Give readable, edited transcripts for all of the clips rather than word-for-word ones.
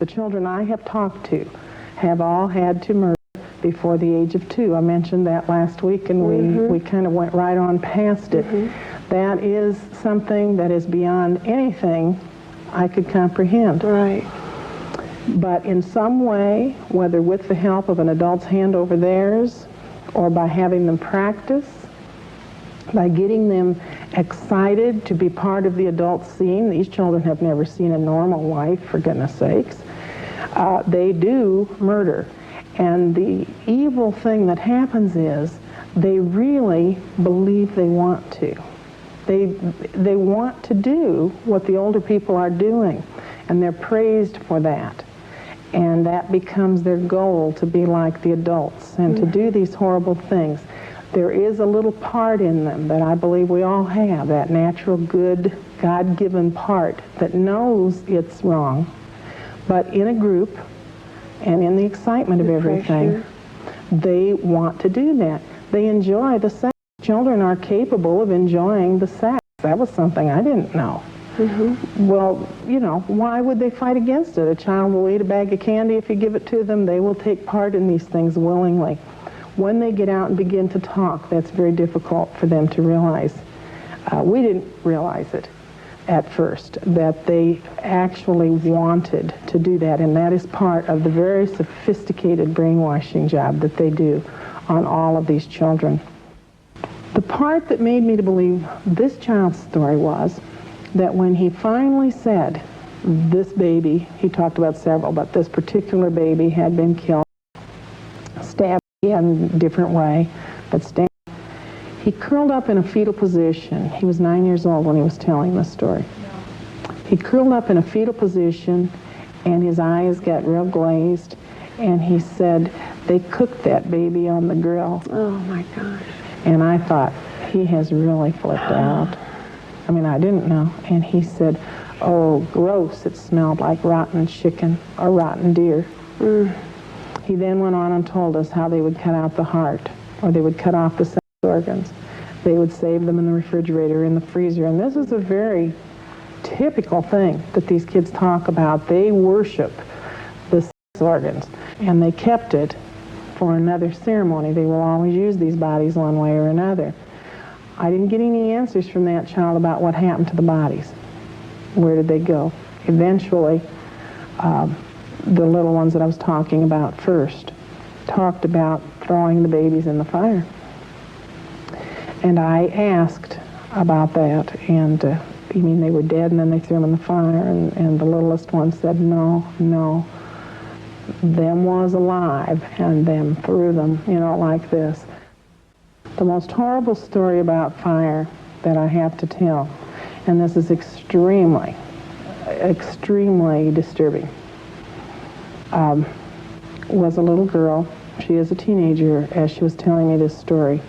The children I have talked to have all had to murder before the age of 2. I mentioned that last week, and we kind of went right on past it. That is something that is beyond anything I could comprehend. Right. But in some way, whether with the help of an adult's hand over theirs, or by having them practice, by getting them excited to be part of the adult scene. These children have never seen a normal life, for goodness sakes. They do murder. And the evil thing that happens is they really believe they want to. They want to do what the older people are doing, and they're praised for that. And that becomes their goal, to be like the adults and to do these horrible things. There is a little part in them that I believe we all have, that natural, good, God-given part that knows it's wrong. But in a group and in the excitement of everything, they want to do that. They enjoy the sex. Children are capable of enjoying the sex. That was something I didn't know. Well, you know, why would they fight against it? A child will eat a bag of candy if you give it to them. They will take part in these things willingly. When they get out and begin to talk, that's very difficult for them to realize. We didn't realize it at first, that they actually wanted to do that, and that is part of the very sophisticated brainwashing job that they do on all of these children. The part that made me to believe this child's story was that when he finally said this baby, he talked about several, but this particular baby had been killed, stabbed in a different way, but stabbed. He curled up in a fetal position. He was 9 years old when he was telling this story. He curled up in a fetal position, and his eyes got real glazed, and he said, they cooked that baby on the grill. Oh, my gosh. And I thought, he has really flipped out. I mean, I didn't know. And he said, oh, gross, it smelled like rotten chicken or rotten deer. He then went on and told us how they would cut out the heart, or they would cut off the sex organs. They would save them in the refrigerator, in the freezer. And this is a very typical thing that these kids talk about. They worship the sex organs, and they kept it for another ceremony. They will always use these bodies one way or another. I didn't get any answers from that child about what happened to the bodies. Where did they go? Eventually, the little ones that I was talking about first talked about throwing the babies in the fire. And I asked about that, and you mean they were dead and then they threw them in the fire? And the littlest one said, no, them was alive, and them threw them, you know, like this. The most horrible story about fire that I have to tell, and this is extremely disturbing, was a little girl. She is a teenager, as she was telling me this story,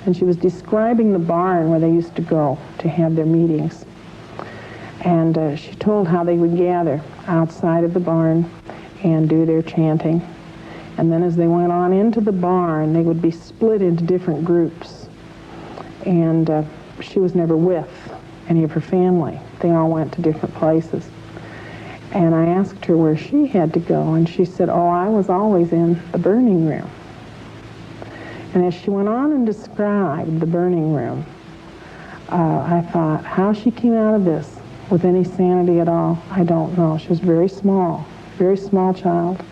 and she was describing the barn where they used to go to have their meetings. And she told how they would gather outside of the barn and do their chanting. And then as they went on into the barn, they would be split into different groups. And she was never with any of her family. They all went to different places. And I asked her where she had to go, and she said, oh, I was always in the burning room. And as she went on and described the burning room, I thought, how she came out of this with any sanity at all, I don't know. She was very small child.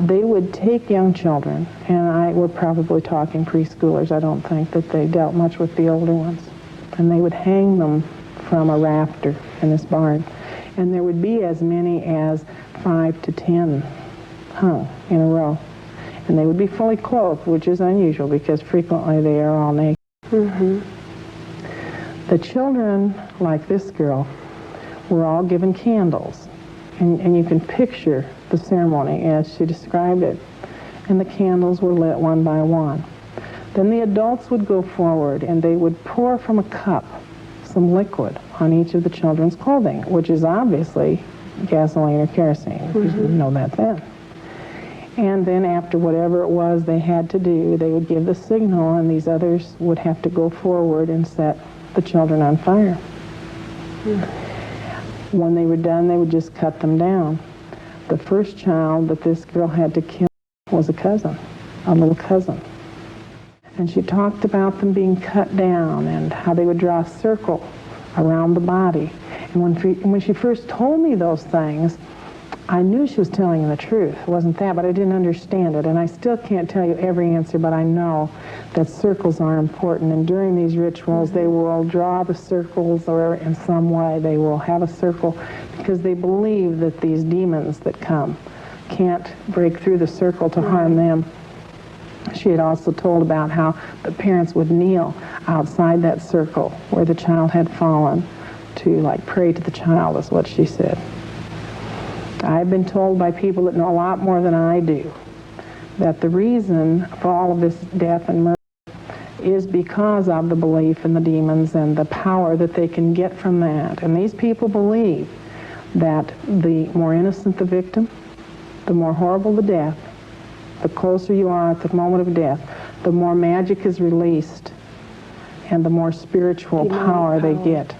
They would take young children, and we're probably talking preschoolers. I don't think that they dealt much with the older ones. And they would hang them from a rafter in this barn. And there would be as many as 5 to 10 hung in a row. And they would be fully clothed, which is unusual because frequently they are all naked. The children, like this girl, were all given candles. And you can picture the ceremony as she described it. And the candles were lit one by one. Then the adults would go forward and they would pour from a cup some liquid on each of the children's clothing, which is obviously gasoline or kerosene. You know that then. And then after whatever it was they had to do, they would give the signal, and these others would have to go forward and set the children on fire. When they were done, they would just cut them down. the first child that this girl had to kill was a cousin, a little cousin. And she talked about them being cut down and how they would draw a circle around the body. And when she first told me those things, I knew she was telling the truth. It wasn't that, but I didn't understand it. And I still can't tell you every answer, but I know that circles are important. And during these rituals, they will draw the circles, or in some way they will have a circle, because they believe that these demons that come can't break through the circle to harm them. She had also told about how the parents would kneel outside that circle where the child had fallen to, like, pray to the child, is what she said. I've been told by people that know a lot more than I do that the reason for all of this death and murder is because of the belief in the demons and the power that they can get from that. And these people believe that the more innocent the victim, the more horrible the death, the closer you are at the moment of death, the more magic is released and the more spiritual power they get.